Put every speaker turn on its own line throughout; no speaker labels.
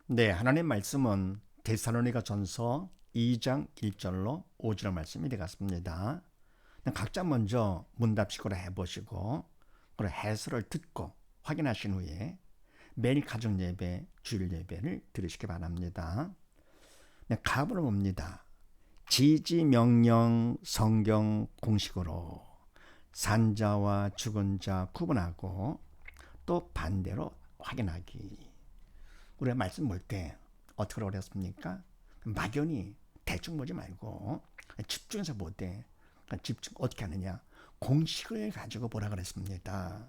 네, 하나님 말씀은 데살로니가 전서 2장 1절로 5절 말씀이 되겠습니다. 각자 먼저 문답식으로 해보시고 그리고 해설을 듣고 확인하신 후에 매일 가정 예배, 주일 예배를 들으시기 바랍니다. 네, 가문을 봅니다. 지지 명령 성경 공식으로 산자와 죽은 자 구분하고 또 반대로 확인하기. 우리가 말씀 볼 때 어떻게 어렵습니까? 막연히 대충 보지 말고 집중해서 보되 집중 어떻게 하느냐? 공식을 가지고 보라 그랬습니다.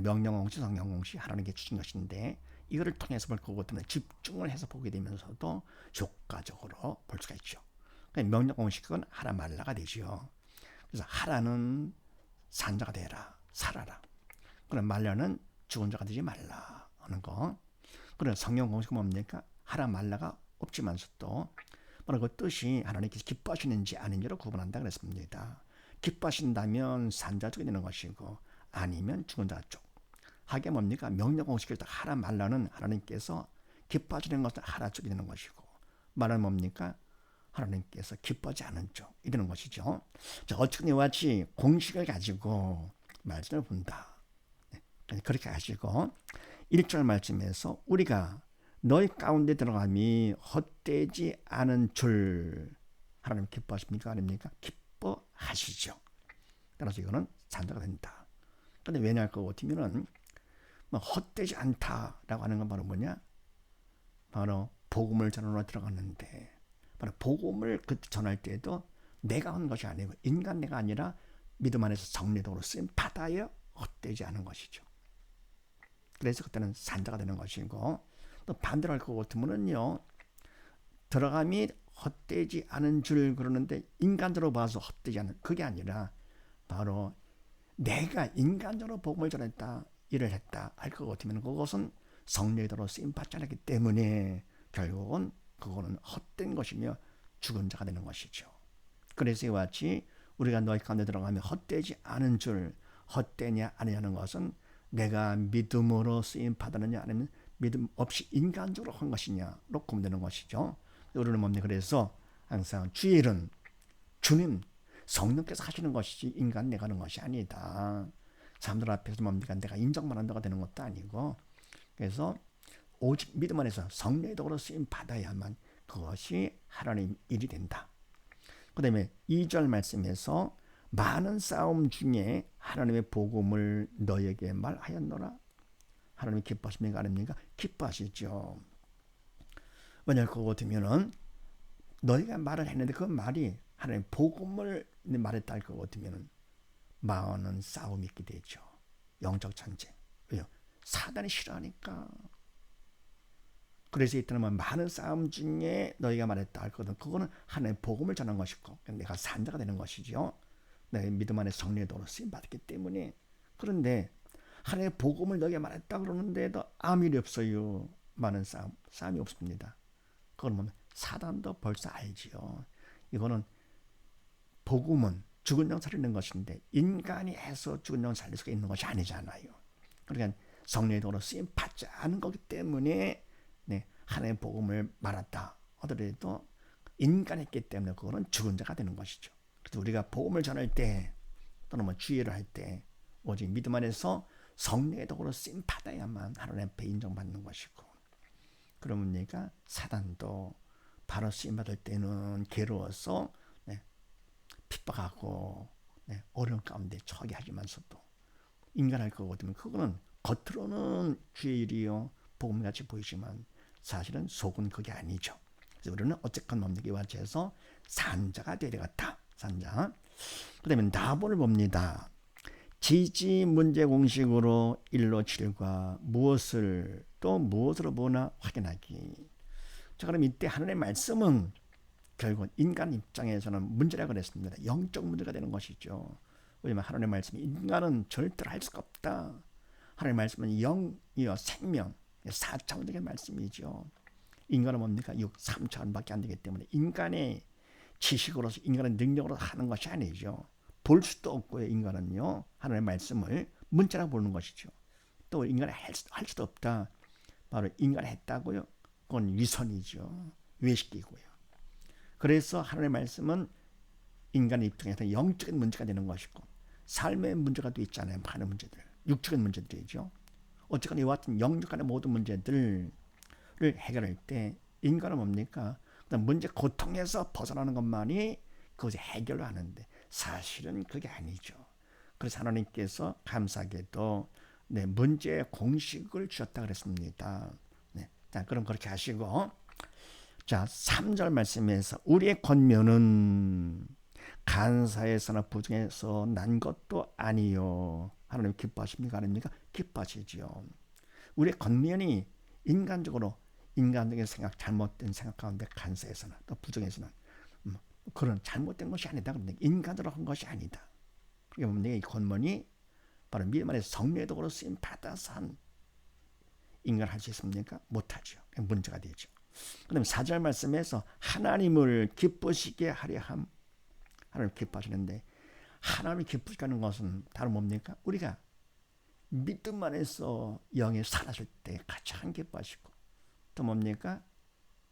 명령 공식, 성경 공식 하나님께 주신 것인데 이거를 통해서 볼 거기 때문에 집중을 해서 보게 되면서도 효과적으로 볼 수가 있죠. 명령 공식은 하라 말라가 되죠. 그래서 하라는 산자가 되라, 살아라. 그럼 말라는 죽은 자가 되지 말라 하는 거. 그런 성경 공식은 뭡니까? 하라 말라가 없지만서도 그 뜻이 하나님께서 기뻐하시는지 아닌지로 구분한다 그랬습니다. 기뻐하신다면 산자 쪽이 되는 것이고 아니면 죽은 자 쪽. 하게 뭡니까? 명령 공식을 하라 말라는 하나님께서 기뻐하시는 것은 하라 쪽이 되는 것이고 말은 뭡니까? 하나님께서 기뻐하지 않은 쪽이 되는 것이죠. 자, 어쨌든 이와 같이 공식을 가지고 말씀을 본다. 그렇게 하시고 1절 말씀에서 우리가 너희 가운데 들어감이 헛되지 않은 줄 하나님 기뻐하십니까? 아닙니까? 기뻐하시죠. 따라서 이거는 산자가 된다. 그런데 왜냐 할 것 같으면은 헛되지 않다라고 하는 건 바로 뭐냐? 바로 복음을 전하러 들어갔는데 바로 복음을 그때 전할 때에도 내가 한 것이 아니고 인간 내가 아니라 믿음 안에서 성례도로 쓰임 받아야 헛되지 않은 것이죠. 그래서 그때는 산자가 되는 것이고 또 반대로 할 것 같으면은요 들어감이 헛되지 않은 줄 그러는데 인간적으로 봐서 헛되지 않은 그게 아니라 바로 내가 인간적으로 복음을 전했다 일을 했다 할 것 같으면 그것은 성례도로 쓰임 받지 않았기 때문에 결국은 그거는 헛된 것이며 죽은 자가 되는 것이죠. 그래서 이와 같이 우리가 너희 가운데 들어가면 헛되지 않은 줄 헛되냐 아니냐는 것은 내가 믿음으로 쓰임 받았느냐 아니면 믿음 없이 인간적으로 한 것이냐로 구분되는 것이죠. 우리는 뭡니까? 그래서 항상 주일은 주님 성령께서 하시는 것이지 인간 내가 하는 것이 아니다. 사람들 앞에서 뭡니까? 내가 인정받는다가 되는 것도 아니고 그래서 오직 믿음 안에서 성령의 도로 쓰임 받아야만 그것이 하나님 일이 된다. 그 다음에 2절 말씀에서 많은 싸움 중에 하나님의 복음을 너에게 말하였노라. 하나님이 기뻐하십니까? 아닙니까? 기뻐하시죠. 왜냐하면 그거 같으면은 너희가 말을 했는데 그 말이 하나님의 복음을 말했다 할 것 같으면은 많은 싸움이 있게 되죠. 영적 전쟁. 왜요? 사단이 싫어하니까. 그래서 이때는 많은 싸움 중에 너희가 말했다 할 거든 그거는 하나님의 복음을 전한 것이고 내가 산자가 되는 것이죠. 내 믿음 안에 성례도로 쓰임 받았기 때문에. 그런데 하나님의 복음을 너희가 말했다 그러는데도 아무 일이 없어요. 많은 싸움이 없습니다. 그건 뭐냐? 사단도 벌써 알지요. 이거는 복음은 죽은 영 살리는 것인데 인간이 해서 죽은 영 살릴 수가 있는 것이 아니잖아요. 그러니까 성례도로 쓰임 받지 않은 거기 때문에 하나님의 복음을 말했다 하더라도 인간했기 때문에 그거는 죽은 자가 되는 것이죠. 그래서 우리가 복음을 전할 때 또는 주의를 할 때 오직 믿음 안에서 성령의 도구로 쓰임 받아야만 하나님 앞에 인정받는 것이고 그러면 내가 사단도 바로 쓰임 받을 때는 괴로워서 핍박하고 어려운 가운데 처하게 하지만서도 인간할 거거든요. 그거는 겉으로는 주의 일이요 복음같이 보이지만 사실은 속은 그게 아니죠. 그래서 우리는 어쨌건 뭡니까? 이와 같이해서 산자가 되려갔다. 산자. 그 다음에 나보를 봅니다. 지지 문제 공식으로 1로 7과 무엇을 또 무엇으로 보나 확인하기. 자, 그럼 이때 하나님의 말씀은 결국 인간 입장에서는 문제라고 그랬습니다. 영적 문제가 되는 것이죠. 왜냐하면 하나님의 말씀이 인간은 절대로 할 수가 없다. 하나님의 말씀은 영이요 생명 4차원적인 말씀이죠. 인간은 뭡니까? 3차원밖에 안 되기 때문에 인간의 지식으로서 인간의 능력으로 하는 것이 아니죠. 볼 수도 없고요. 인간은요. 하나님의 말씀을 문자라고 보는 것이죠. 또 인간이 할 수도 없다. 바로 인간이 했다고요. 그건 위선이죠. 외식이고요. 그래서 하나님의 말씀은 인간의 입장에서 영적인 문제가 되는 것이고 삶의 문제가 또 있잖아요. 많은 문제들. 육적인 문제들이죠. 어쨌거나 이와 같은 영적 간의 모든 문제들을 해결할 때 인간은 뭡니까? 문제 고통에서 벗어나는 것만이 그것이 해결을 하는데 사실은 그게 아니죠. 그래서 하나님께서 감사하게도 문제의 공식을 주셨다 그랬습니다. 자, 그럼 그렇게 하시고 자 3절 말씀에서 우리의 권면은 간사에서나 부정에서 난 것도 아니요. 하나님 기뻐하십니까? 아닙니까? 기뻐하시지요. 우리의 권면이 인간적인 생각, 잘못된 생각 가운데 간사에서나 또 부정에서나 그런 잘못된 것이 아니다. 인간적으로 한 것이 아니다. 그게 뭡니까? 이 권면이 바로 믿음 안에서 성령의 도구로 쓰임 받아서 한 인간 할 수 있습니까? 못하죠. 문제가 되죠. 그 다음에 4절 말씀에서 하나님을 기쁘시게 하려 함. 하나님 기뻐하시는데 하나님을 기쁘시게 하는 것은 다른 뭡니까? 우리가 믿음 안에서 영이 살았을 때 가장 기뻐하시고 또 뭡니까?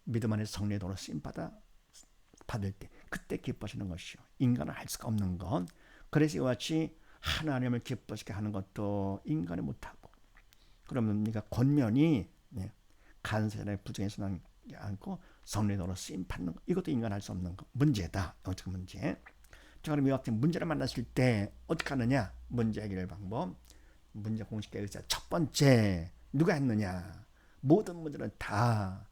믿음 안에서 성령의 도로 쓰임 받을 때 그때 기뻐하시는 것이요. 인간은 할 수가 없는 것. 그래서 이와 같이 하나님을 기뻐시게 하는 것도 인간이 못하고 그러면 뭡니까? 권면이 간세나 부정에서는 않고 성령의 도로 쓰임 받는 것 이것도 인간 할 수 없는 것. 문제다. 영적 문제. 자, 그럼 이와 같은 문제를 만났을 때 어떻게 하느냐? 문제 해결 방법. 문제 공식 의사 첫 번째 누가 했느냐? 모든 문제는 다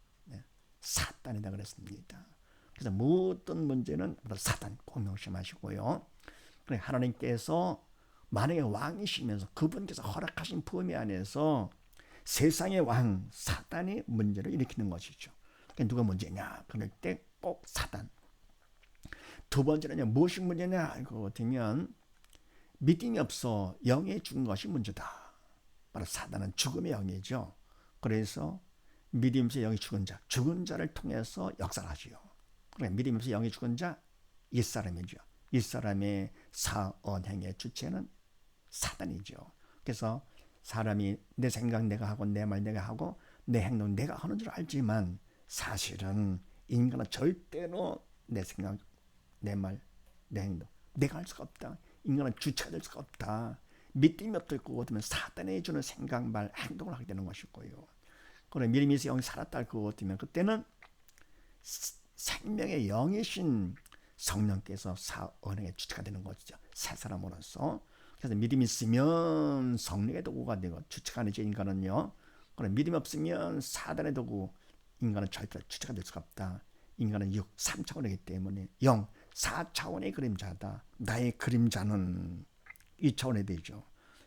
사단이다 그랬습니다. 그래서 모든 문제는 사단 꼭 명심하시고요. 그래 하나님께서 만약에 왕이시면서 그분께서 허락하신 범위 안에서 세상의 왕 사단이 문제를 일으키는 것이죠. 그러니까 누가 문제냐? 그럴 때 꼭 사단. 두 번째는 무엇이 문제냐? 이거 같으면 믿음이 없어 영에 죽은 것이 문제다. 바로 사단은 죽음의 영이죠. 그래서 믿음이 없어 영이 죽은 자를 통해서 역사를 하지요. 그러니까 믿음이 없어 영이 죽은 자 옛사람이죠. 옛사람의 사언행의 주체는 사단이죠. 그래서 사람이 내 생각 내가 하고 내 말 내가 하고 내 행동 내가 하는 줄 알지만 사실은 인간은 절대로 내 생각 내 말 내 행동 내가 할 수가 없다. 인간은 주체가 될 수가 없다. 믿음이 없을 거고 같으면 사단이 주는 생각, 말, 행동을 하게 되는 것이고요. 그러나 믿음이 있어 영이 살았다 할 것 같으면 그때는 생명의 영이신 성령께서 사언행의 주체가 되는 것이죠. 새 사람으로서. 그래서 믿음이 있으면 성령의 도구가 되고 주체가 아니죠. 인간은요. 그러나 믿음이 없으면 사단의 도구 인간은 절대 주체가 될 수가 없다. 인간은 6, 3차원이기 때문에 0, 4차원의 그림자다. 나의 그림자는 2차원이 되죠.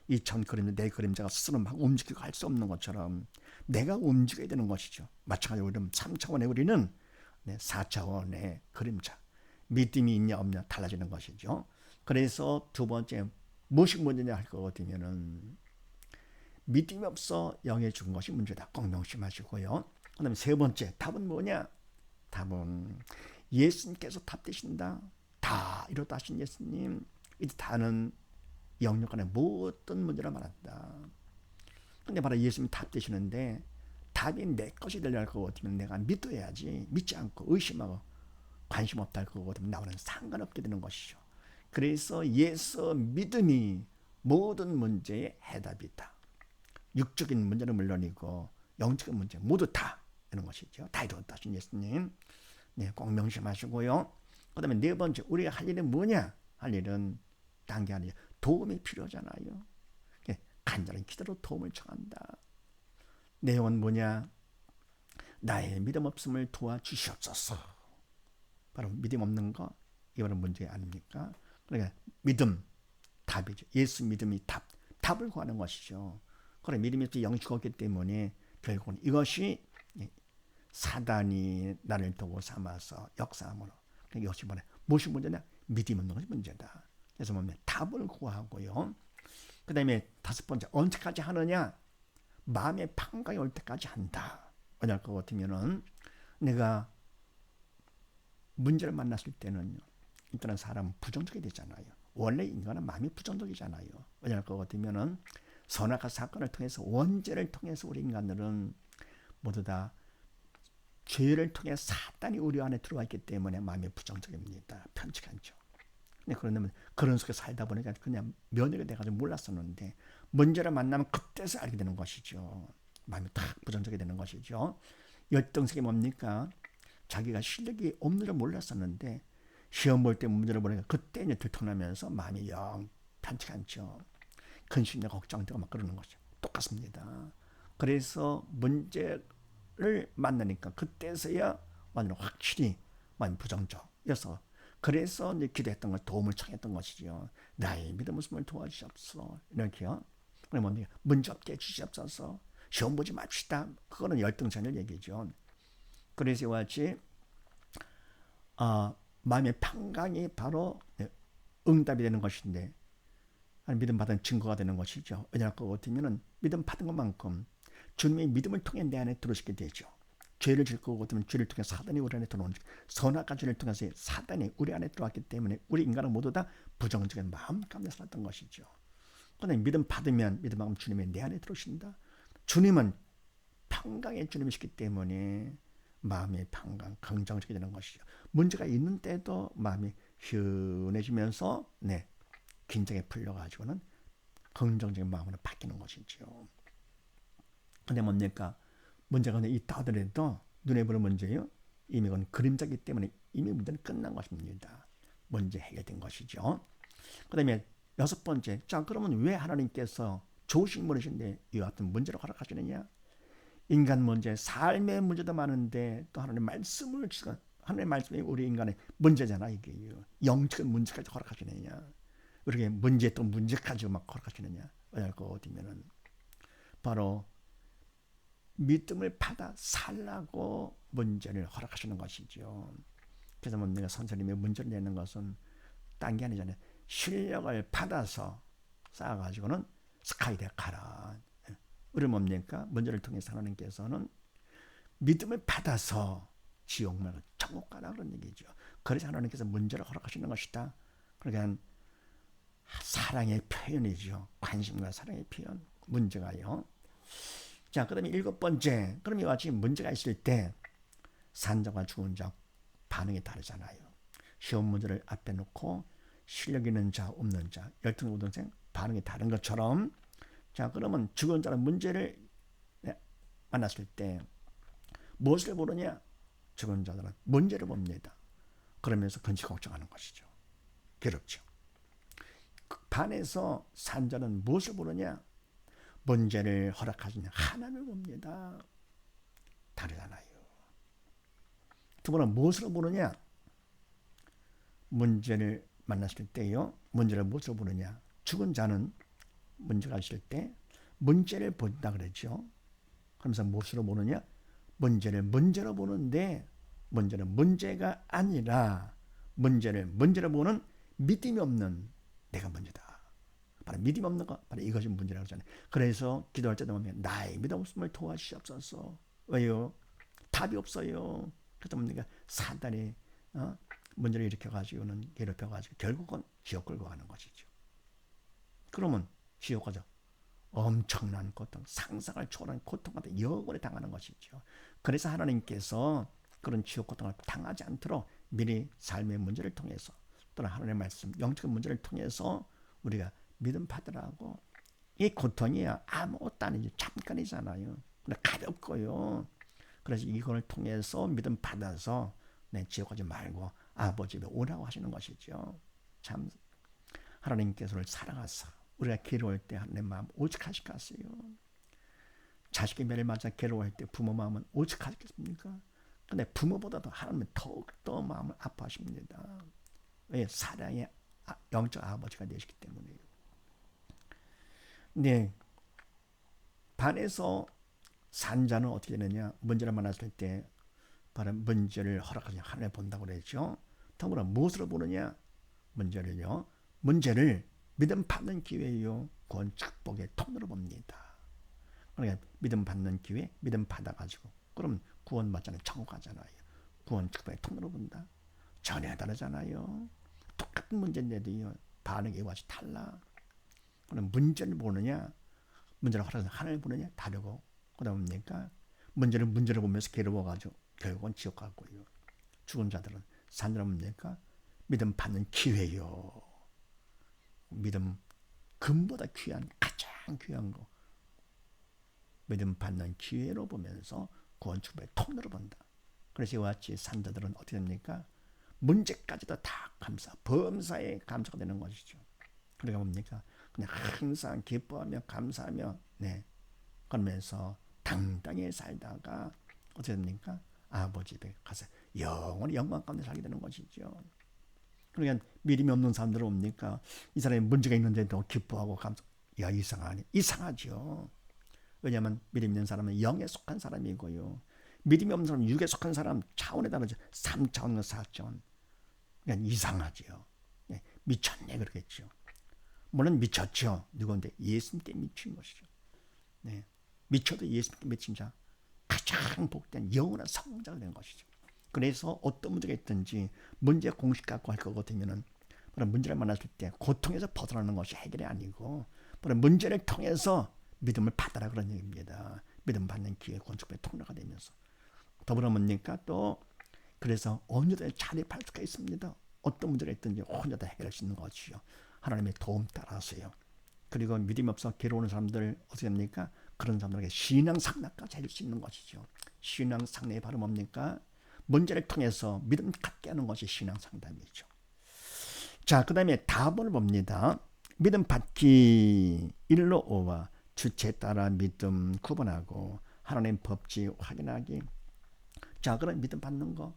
2차원 그림자, 내 그림자가 스스로 막 움직이고 할 수 없는 것처럼 내가 움직여야 되는 것이죠. 마찬가지로 우리는 3차원의 우리는 4차원의 그림자. 믿음이 있냐 없냐 달라지는 것이죠. 그래서 두 번째 무엇이 문제냐 할 것 같으면은 믿음이 없어 영에 죽은 것이 문제다. 꼭 명심하시고요. 그 다음에 세 번째 답은 뭐냐? 답은 예수님께서 답 되신다. 다 이렇다 하신 예수님. 이 다는 영역 간의 모든 문제를 말한다. 근데 바로 예수님이 답 되시는데 답이 내 것이 되려 할 것 같으면 내가 믿어야지. 믿지 않고 의심하고 관심 없다 할 것 같으면 나와는 상관없게 되는 것이죠. 그래서 예수 믿음이 모든 문제의 해답이다. 육적인 문제는 물론이고 영적인 문제 모두 다 이런 것이죠. 다 이루었다 하신 예수님. 꼭 명심하시고요. 그 다음에 네 번째 우리가 할 일은 뭐냐? 할 일은 딴 게 아니라 도움이 필요하잖아요. 간절한 기도로 도움을 청한다. 내용은 뭐냐? 나의 믿음 없음을 도와주시옵소서. 바로 믿음 없는 거 이거는 문제 아닙니까? 그러니까 믿음 답이죠. 예수 믿음이 답을 구하는 것이죠. 그래 믿음이 없어 영이 죽었기 때문에 결국은 이것이 사단이 나를 도구 삼아서 역사함으로 이것이 무엇이 문제냐? 믿음 없는 것이 문제다. 그래서 보면 답을 구하고요. 그 다음에 다섯 번째 언제까지 하느냐? 마음의 평강이 올 때까지 한다. 왜냐할 것 같으면은 내가 문제를 만났을 때는 일단은 사람은 부정적이 되잖아요. 원래 인간은 마음이 부정적이잖아요. 왜냐할 것 같으면은 선악과 사건을 통해서 원죄를 통해서 우리 인간들은 모두 다 죄를 통해 사단이 우리 안에 들어와 있기 때문에 마음이 부정적입니다. 편치가 않죠. 근데 그러면 그런 속에 살다 보니까 그냥 면역이 돼가지고 몰랐었는데 문제를 만나면 그때서 알게 되는 것이죠. 마음이 딱 부정적이 되는 것이죠. 열등성이 뭡니까? 자기가 실력이 없는 줄 몰랐었는데 시험 볼 때 문제를 보니까 그때 이제 들통나면서 마음이 영 편치가 않죠. 근심과 걱정되고 막 그러는 거죠. 똑같습니다. 그래서 문제를 만나니까 그때서야 완전 확실히 많이 부정적이어서 그래서 이제 기도했던 걸 도움을 청했던 것이죠. 나의 믿음 웃음을 도와주시옵소서. 이렇게요. 그러면 문제 없게 해주시옵소서. 시험 보지 맙시다. 그거는 열등성을 얘기죠. 그래서 이와 같이 마음의 평강이 바로 응답이 되는 것인데 믿음 받은 증거가 되는 것이죠. 왜냐하면 그거 같으면 믿음 받은 것만큼 주님의 믿음을 통해 내 안에 들어오시게 되죠. 죄를 질 것 같으면 죄를 통해 사단이 우리 안에 들어오는 선악과 죄를 통해서 사단이 우리 안에 들어왔기 때문에 우리 인간은 모두 다 부정적인 마음 가운데 살았던 것이죠. 그런데 믿음 받으면 믿음 받으면 주님이 내 안에 들어오신다. 주님은 평강의 주님이시기 때문에 마음의 평강, 긍정적이 되는 것이죠. 문제가 있는 때도 마음이 시원해지면서 긴장이 풀려가지고는 긍정적인 마음으로 바뀌는 것이죠. 근데 뭡니까? 문제가 있다 하더라도 눈에 보는 문제예요. 이미 그건 그림자이기 때문에 이미 문제는 끝난 것입니다. 문제 해결된 것이죠. 그 다음에 여섯 번째, 자 그러면 왜 하나님께서 좋으신 분이신데 이와 같은 문제를 허락하시느냐? 인간 문제, 삶의 문제도 많은데 또 하나님 말씀을 주시고 하나님의 말씀이 우리 인간의 문제잖아. 이게 영적인 문제까지 허락하시느냐? 우리에게 문제 또 문제까지 막 허락하시느냐? 왜냐하면 그거 어디면은 바로 믿음을 받아 살라고 문제를 허락하시는 것이죠. 그래서 내가 선생님이 문제를 내는 것은 딴 게 아니잖아요. 실력을 받아서 쌓아가지고는 스카이에 가라. 우리 뭡니까? 문제를 통해서 하나님께서는 믿음을 받아서 지옥 말고 천국 가라 그런 얘기죠. 그래서 하나님께서 문제를 허락하시는 것이다. 그러니까 사랑의 표현이죠. 관심과 사랑의 표현. 문제가요. 자, 그다음에 일곱 번째. 그럼 이와 같이 문제가 있을 때 산자와 죽은 자 반응이 다르잖아요. 시험 문제를 앞에 놓고 실력 있는 자, 없는 자, 열등 우등생 반응이 다른 것처럼 자, 그러면 죽은 자는 문제를 만났을 때 무엇을 보느냐? 죽은 자들은 문제를 봅니다. 그러면서 근심 걱정하는 것이죠. 괴롭죠. 반해서 산자는 무엇을 보느냐? 문제를 허락하시는 하나님을 봅니다. 다르잖아요. 두 번은 무엇으로 보느냐? 문제를 만났을 때요. 문제를 무엇으로 보느냐? 죽은 자는 문제가 있을 때 문제를 본다 그랬죠. 그러면서 무엇으로 보느냐? 문제를 문제로 보는데 문제는 문제가 아니라 문제를 보는 믿음이 없는 내가 문제다. 바로 믿음 없는 것, 바로 이것이 문제라고 하잖아요. 그래서 기도할 때도 보면 나의 믿음 없음을 도와주시옵소서. 왜요? 답이 없어요. 그래서 뭡니까? 사단이 문제를 일으켜가지고는 괴롭혀가지고 결국은 지옥 끌고 가는 것이죠. 그러면 지옥 가서 엄청난 고통, 상상을 초월한 고통 같은 영원히 당하는 것이죠. 그래서 하나님께서 그런 지옥 고통을 당하지 않도록 미리 삶의 문제를 통해서 또는 하나님의 말씀, 영적인 문제를 통해서 우리가 믿음 받으라고. 이 고통이야 아무것도 아니지 잠깐이잖아요. 근데 가볍고요. 그래서 이걸 통해서 믿음 받아서 지옥 가지 말고 아버지 집에 오라고 하시는 것이죠. 참 하나님께서를 사랑하사 우리가 괴로울 때 하나님 마음 오직하시겠어요. 자식의 매를 맞아 괴로워할 때 부모 마음은 오직하시겠습니까? 근데 부모보다도 하나님은 더욱더 마음을 아파하십니다. 왜? 사랑의 영적 아버지가 되시기 때문에요. 네, 반에서 산자는 어떻게 되느냐? 문제를 만났을 때 바로 문제를 허락하신 하나님 본다고 그랬죠. 더불어 무엇으로 보느냐? 문제를 믿음 받는 기회요. 구원 축복의 통로로 봅니다. 그러니까 믿음 받는 기회, 믿음 받아가지고 그럼 구원 받잖아요. 천국 가잖아요. 구원 축복의 통로로 본다. 전혀 다르잖아요. 똑같은 문제인데도요. 반응이 와서 달라. 그럼 문제를 보느냐, 문제를 허락해서 하나님을 보느냐 다르고 그다음 뭡니까? 문제를 보면서 괴로워가지고 결국은 지옥 가고요. 죽은 자들은 산자는 뭡니까? 믿음 받는 기회요. 믿음 금보다 귀한 가장 귀한 거. 믿음 받는 기회로 보면서 구원 축복의 통로로 본다. 그래서 이와 같이 산자들은 어떻게 됩니까? 문제까지도 다 범사에 감사가 되는 것이죠. 그러니까 뭡니까? 그냥 항상 기뻐하며 감사하며 그러면서 당당히 살다가 어떻게 됩니까? 아버지 집에 가서 영원히 영광 가운데 살게 되는 것이죠. 그러니까 믿음이 없는 사람들은 뭡니까? 이 사람이 문제가 있는데도 기뻐하고 감사. 야, 이상하죠. 왜냐하면 믿음 있는 사람은 영에 속한 사람이고요. 믿음이 없는 사람은 육에 속한 사람 차원에 다르죠. 3차원과 4차원. 그러니까 이상하죠. 미쳤네 그러겠죠. 물론 미쳤죠. 누구한테? 예수님께 미친 것이죠. 미쳐도 예수님께 미친 자 가장 복된 영원한 성자가 되는 것이죠. 그래서 어떤 문제가 있든지 문제 공식 갖고 할 것 같으면은 문제를 만났을 때 고통에서 벗어나는 것이 해결이 아니고 문제를 통해서 믿음을 받아라 그런 얘기입니다. 믿음 받는 기회 건축의 통로가 되면서 더불어 뭡니까? 또 그래서 언제든 자립할 수가 있습니다. 어떤 문제가 있든지 혼자 다 해결할 수 있는 것이요. 하나님의 도움 따라서요. 그리고 믿음이 없어 괴로운 사람들 어떻게 합니까? 그런 사람들에게 신앙상례까지 해줄 수 있는 것이죠. 신앙상례의 바로 뭡니까? 문제를 통해서 믿음 갖게 하는 것이 신앙상담이죠. 자, 그 다음에 답을 봅니다. 믿음 받기 1로 5와 주체에 따라 믿음 구분하고 하나님 법칙 확인하기. 자, 그럼 믿음 받는 거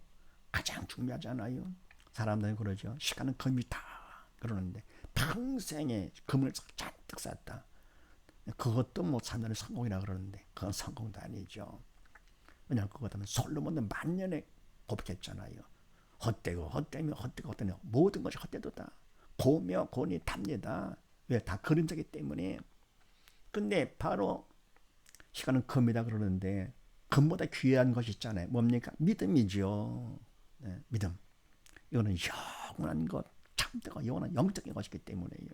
가장 중요하잖아요. 사람들이 그러죠. 시간은 금이다 그러는데 평생에 금을 잔뜩 쌓았다. 그것도 뭐 산다는 성공이라 그러는데 그건 성공도 아니죠. 왜냐하면 그것은 솔로몬은 만년에 고백했잖아요. 헛되고 모든 것이 헛되도다. 고며 고니 답니다. 왜? 다 그림자기 때문에. 근데 바로 시간은 금이다 그러는데 금보다 귀한 것이 있잖아요. 뭡니까? 믿음이죠. 믿음. 이거는 영원한 것, 참되고 영원한 영적인 것이기 때문에요.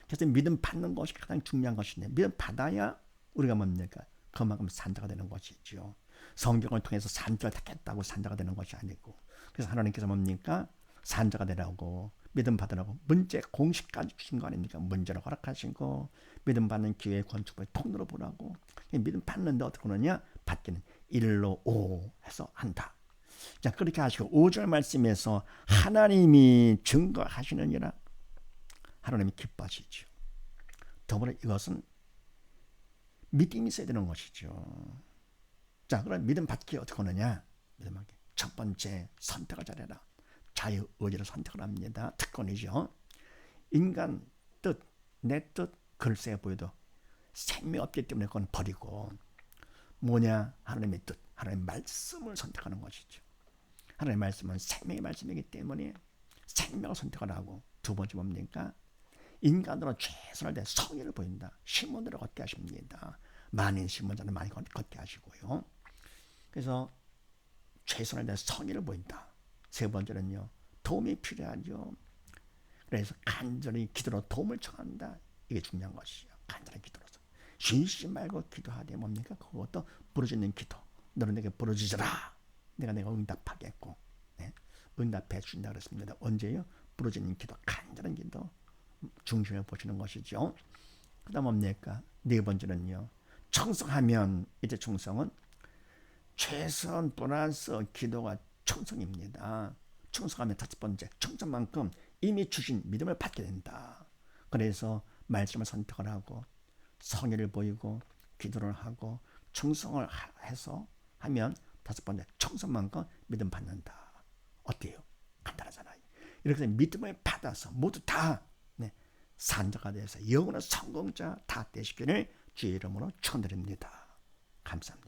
그래서 믿음 받는 것이 가장 중요한 것인데 믿음 받아야 우리가 뭡니까? 그만큼 산자가 되는 것이죠. 성경을 통해서 산자를 택했다고 산자가 되는 것이 아니고 그래서 하나님께서 뭡니까? 산자가 되라고 믿음 받으라고 문제 공식까지 주신 거 아닙니까? 문제를 허락하시고 믿음 받는 기회 건축법의 통로로 보라고. 믿음 받는데 어떻게 하느냐? 받기는 1로 5 해서 한다. 자, 그렇게 하시고 5절 말씀에서 하나님이 증거하시느니라. 하나님이 기뻐하시죠. 더불어 이것은 믿음이 있어야 되는 것이죠. 자, 그럼 믿음 받기 어떻게 하느냐? 믿음 받기. 첫 번째, 선택을 잘해라. 자유의지로 선택을 합니다. 특권이죠. 인간 뜻, 내 뜻, 글쎄 보여도 생명 없기 때문에 그건 버리고 뭐냐? 하나님의 뜻, 하나님의 말씀을 선택하는 것이죠. 하나님의 말씀은 생명의 말씀이기 때문에 생명을 선택을 하고 두 번째 뭡니까? 인간으로 최선을 다해 성의를 보인다. 시몬으로 걷게 하십니다. 많은 시몬자는 많이 걷게 하시고요. 그래서 최선을 다해 성의를 보인다. 세 번째는요. 도움이 필요하죠. 그래서 간절히 기도로 도움을 청한다. 이게 중요한 것이죠. 간절히 기도로서. 쉬지 말고 기도하되 뭡니까? 그것도 부르짖는 기도. 너는 내게 부르짖으라. 내가 응답하겠고. 응답해 준다 그랬습니다. 언제요? 부르짖는 기도, 간절한 기도 중심에 보시는 것이죠. 그 다음 뭡니까? 네 번째는요. 청성하면 이제 충성은 최선 플러스 기도가 충성입니다. 충성하면 다섯 번째 충성만큼 이미 주신 믿음을 받게 된다. 그래서 말씀을 선택을 하고 성의를 보이고 기도를 하고 충성을 해서 하면 다섯 번째 충성만큼 믿음 받는다. 어때요? 간단하잖아요. 이렇게 해서 믿음을 받아서 모두 다 산자가 돼서 영원한 성공자 다 되시기를 주의 이름으로 축원드립니다. 감사합니다.